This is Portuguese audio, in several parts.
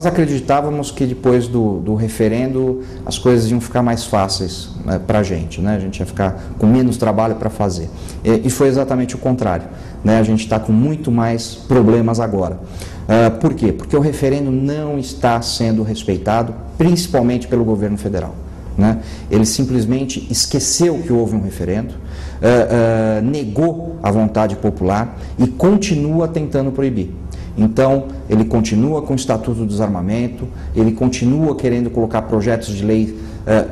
Nós acreditávamos que depois do referendo as coisas iam ficar mais fáceis, né, para a gente, né? A gente ia ficar com menos trabalho para fazer. E foi exatamente o contrário, né? A gente está com muito mais problemas agora. Por quê? Porque o referendo não está sendo respeitado, principalmente pelo governo federal, né? Ele simplesmente esqueceu que houve um referendo, negou a vontade popular e continua tentando proibir. Então, ele continua com o Estatuto do Desarmamento, ele continua querendo colocar projetos de lei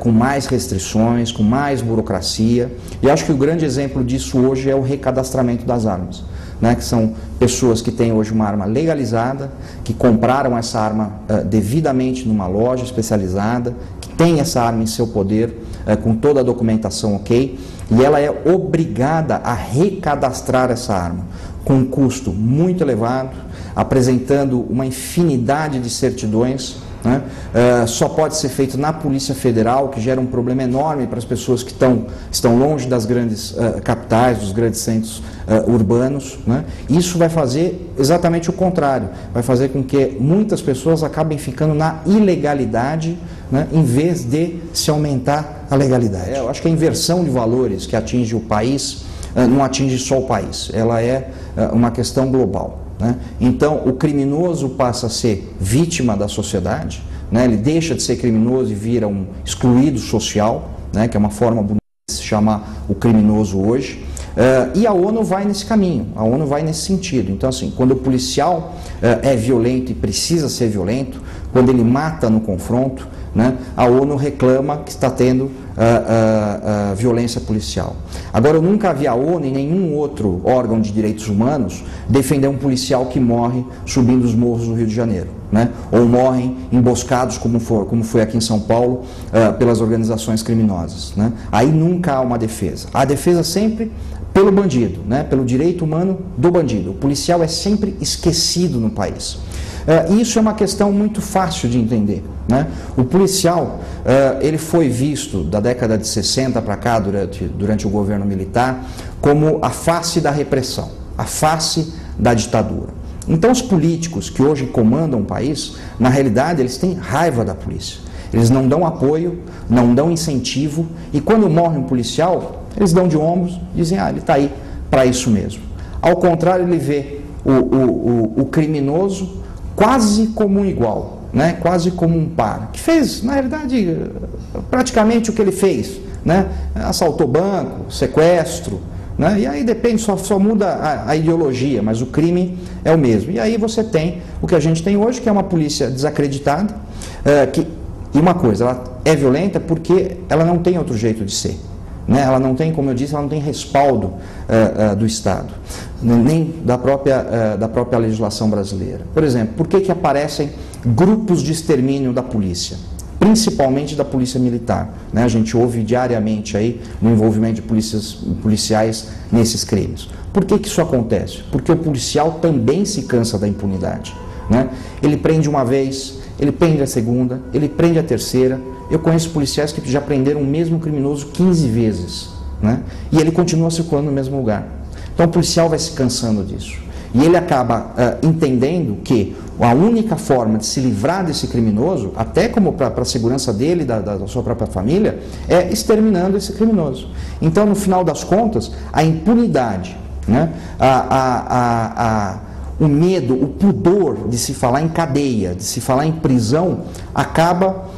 com mais restrições, com mais burocracia. E acho que o grande exemplo disso hoje é o recadastramento das armas, né? Que são pessoas que têm hoje uma arma legalizada, que compraram essa arma devidamente numa loja especializada, que tem essa arma em seu poder, com toda a documentação ok, e ela é obrigada a recadastrar essa arma, com um custo muito elevado, apresentando uma infinidade de certidões, né? Só pode ser feito na Polícia Federal, que gera um problema enorme para as pessoas que estão longe das grandes capitais, dos grandes centros urbanos, né? Isso vai fazer exatamente o contrário, vai fazer com que muitas pessoas acabem ficando na ilegalidade, né, em vez de se aumentar a legalidade. Eu acho que a inversão de valores que atinge o país não atinge só o país, ela é uma questão global, né? Então, o criminoso passa a ser vítima da sociedade, né? Ele deixa de ser criminoso e vira um excluído social, né? Que é uma forma bonita de se chamar o criminoso hoje. E a ONU vai nesse caminho, a ONU vai nesse sentido. Então, assim, quando o policial é violento e precisa ser violento, quando ele mata no confronto, né, a ONU reclama que está tendo violência policial. Agora, eu nunca vi a ONU e nenhum outro órgão de direitos humanos defender um policial que morre subindo os morros do Rio de Janeiro, né, ou morrem emboscados, como foi aqui em São Paulo, pelas organizações criminosas, né. Aí nunca há uma defesa. Há defesa sempre pelo bandido, né, pelo direito humano do bandido. O policial é sempre esquecido no país. Isso é uma questão muito fácil de entender, né? O policial, ele foi visto da década de 60 para cá, durante o governo militar, como a face da repressão, a face da ditadura. Então, os políticos que hoje comandam o país, na realidade, eles têm raiva da polícia. Eles não dão apoio, não dão incentivo, e quando morre um policial, eles dão de ombros e dizem, ele está aí para isso mesmo. Ao contrário, ele vê o criminoso quase como um igual, né? Quase como um par, que fez, na realidade, praticamente o que ele fez, né? Assaltou banco, sequestro, né? E aí depende, só muda a ideologia, mas o crime é o mesmo. E aí você tem o que a gente tem hoje, que é uma polícia desacreditada, e uma coisa, ela é violenta porque ela não tem outro jeito de ser, né? Ela não tem, como eu disse, ela não tem respaldo do Estado, nem da própria legislação brasileira. Por exemplo, por que aparecem grupos de extermínio da polícia? Principalmente da polícia militar, né? A gente ouve diariamente aí o envolvimento de policiais nesses crimes. Por que isso acontece? Porque o policial também se cansa da impunidade, né? Ele prende uma vez, ele prende a segunda, ele prende a terceira. Eu conheço policiais que já prenderam o mesmo criminoso 15 vezes, né? E ele continua circulando no mesmo lugar. Então o policial vai se cansando disso. E ele acaba entendendo que a única forma de se livrar desse criminoso, até como para a segurança dele e da sua própria família, é exterminando esse criminoso. Então, no final das contas, a impunidade, né? O medo, o pudor de se falar em cadeia, de se falar em prisão, acaba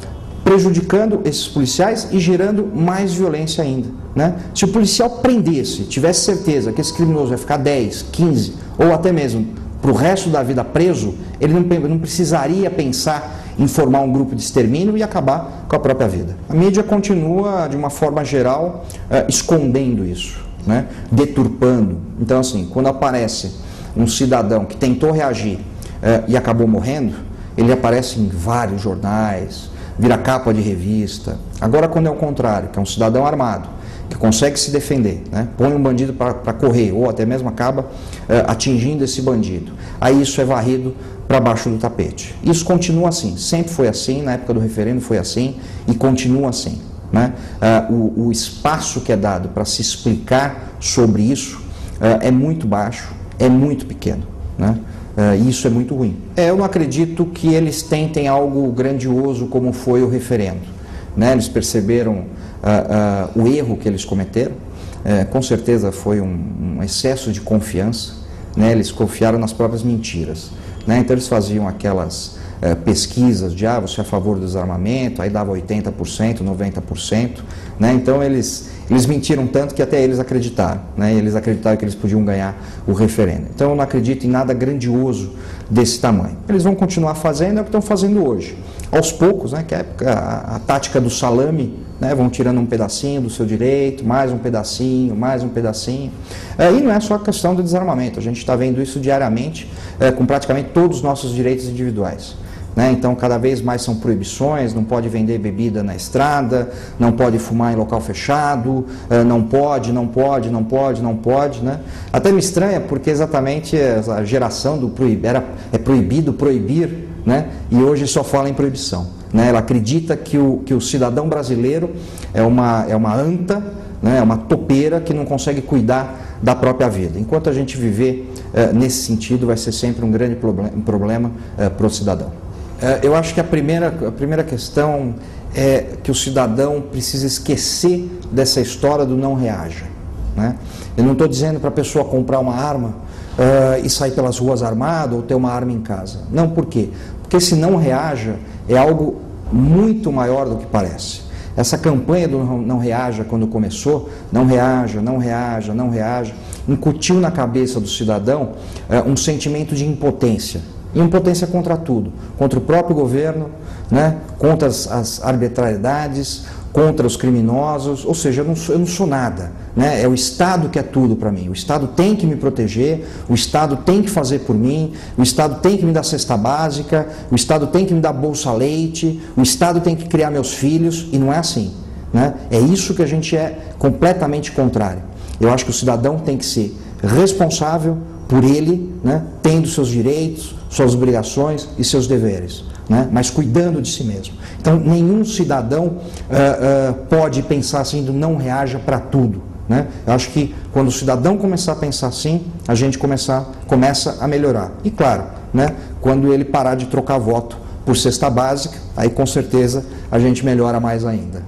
prejudicando esses policiais e gerando mais violência ainda, né? Se o policial prendesse, tivesse certeza que esse criminoso vai ficar 10, 15 ou até mesmo para o resto da vida preso, ele não precisaria pensar em formar um grupo de extermínio e acabar com a própria vida. A mídia continua, de uma forma geral, escondendo isso, né? Deturpando. Então, assim, quando aparece um cidadão que tentou reagir e acabou morrendo, ele aparece em vários jornais, vira capa de revista. Agora, quando é o contrário, que é um cidadão armado, que consegue se defender, né? Põe um bandido para correr, ou até mesmo acaba atingindo esse bandido, aí isso é varrido para baixo do tapete. Isso continua assim, sempre foi assim, na época do referendo foi assim, e continua assim, né? O espaço que é dado para se explicar sobre isso é muito baixo, é muito pequeno, né? E isso é muito ruim. Eu não acredito que eles tentem algo grandioso como foi o referendo, né? Eles perceberam o erro que eles cometeram, com certeza foi um excesso de confiança, né? Eles confiaram nas próprias mentiras, né? Então eles faziam aquelas pesquisas de você é a favor do desarmamento, aí dava 80%, 90%, né? Então eles mentiram tanto que até eles acreditaram, né? Eles acreditaram que eles podiam ganhar o referendo. Então eu não acredito em nada grandioso desse tamanho. Eles vão continuar fazendo o que estão fazendo hoje, aos poucos, né? Que é a tática do salame, né? Vão tirando um pedacinho do seu direito, mais um pedacinho, mais um pedacinho. E não é só a questão do desarmamento, a gente está vendo isso diariamente com praticamente todos os nossos direitos individuais. Então, cada vez mais são proibições, não pode vender bebida na estrada, não pode fumar em local fechado, não pode, né? Até me estranha, porque exatamente a geração do é proibido proibir, né? E hoje só fala em proibição, né? Ela acredita que o cidadão brasileiro é uma anta, né? É uma topeira que não consegue cuidar da própria vida. Enquanto a gente viver nesse sentido, vai ser sempre um grande problema para o cidadão. Eu acho que a primeira questão é que o cidadão precisa esquecer dessa história do não reaja, né? Eu não estou dizendo para a pessoa comprar uma arma e sair pelas ruas armado ou ter uma arma em casa. Não, por quê? Porque esse não reaja é algo muito maior do que parece. Essa campanha do não reaja, quando começou, não reaja, incutiu na cabeça do cidadão um sentimento de impotência. E impotência contra tudo, contra o próprio governo, né? Contra as arbitrariedades, contra os criminosos, ou seja, eu não sou nada, né? É o Estado que é tudo para mim, o Estado tem que me proteger, o Estado tem que fazer por mim, o Estado tem que me dar cesta básica, o Estado tem que me dar bolsa leite, o Estado tem que criar meus filhos, e não é assim, né? É isso que a gente é completamente contrário. Eu acho que o cidadão tem que ser responsável por ele, né? Tendo seus direitos, suas obrigações e seus deveres, né? Mas cuidando de si mesmo. Então, nenhum cidadão pode pensar assim, do não reaja para tudo, né? Eu acho que quando o cidadão começar a pensar assim, a gente começa a melhorar. E claro, né? Quando ele parar de trocar voto por cesta básica, aí com certeza a gente melhora mais ainda.